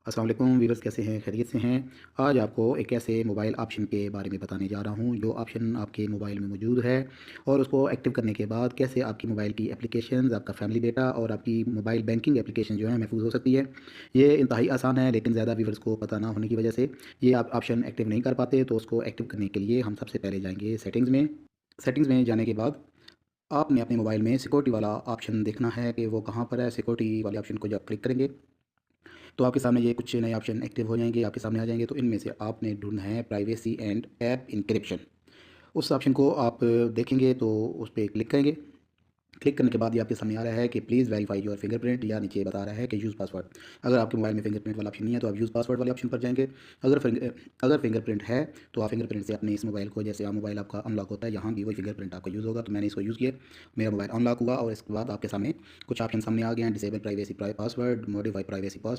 अस्सलाम वालेकुम व्यूअर्स, कैसे हैं? खैरियत से हैं? आज आपको एक ऐसे मोबाइल ऑप्शन के बारे में बताने जा रहा हूँ जो ऑप्शन आपके मोबाइल में मौजूद है और उसको एक्टिव करने के बाद कैसे आपकी मोबाइल की एप्लीकेशंस, आपका फैमिली डेटा और आपकी मोबाइल बैंकिंग एप्लीकेशन जो है महफूज हो सकती है। ये इंतहाई आसान है, लेकिन ज़्यादा व्यूअर्स को पता ना होने की वजह से ये आप ऑप्शन एक्टिव नहीं कर पाते। तो उसको एक्टिव करने के लिए हम सबसे पहले जाएंगे सेटिंग्स में। सेटिंग्स में जाने के बाद आपने अपने मोबाइल में सिक्योरिटी वाला ऑप्शन देखना है कि वो कहाँ पर है। सिक्योरिटी वाले ऑप्शन को जब क्लिक करेंगे तो आपके सामने ये कुछ नए ऑप्शन एक्टिव हो जाएंगे, आपके सामने आ जाएंगे। तो इनमें से आपने ढूंढना है प्राइवेसी एंड ऐप इंक्रिप्शन। उस ऑप्शन को आप देखेंगे तो उस पर क्लिक करेंगे। क्लिक करने के बाद ये आपके सामने आ रहा है कि प्लीज़ वेरीफाई योर फिंगरप्रिंट, या नीचे बता रहा है कि यूज़ पासवर्ड। अगर आपके मोबाइल में फिंगरप्रिंट वाला ऑप्शन नहीं है तो आप यूज़ पासवर्ड वाले ऑप्शन पर जाएंगे। अगर फिंगरप्रिंट है तो आप फिंगरप्रिंट से अपने इस मोबाइल को, जैसे आप मोबाइल आपका अनलॉक होता है, यहाँ भी वही फिंगरप्रिंट आपका यूज़ होगा। तो मैंने इसको यूज़ किया, मेरा मोबाइल अनलॉक हुआ और इसके बाद आपके सामने कुछ ऑप्शन सामने आ गए हैं। Disable privacy password, modify privacy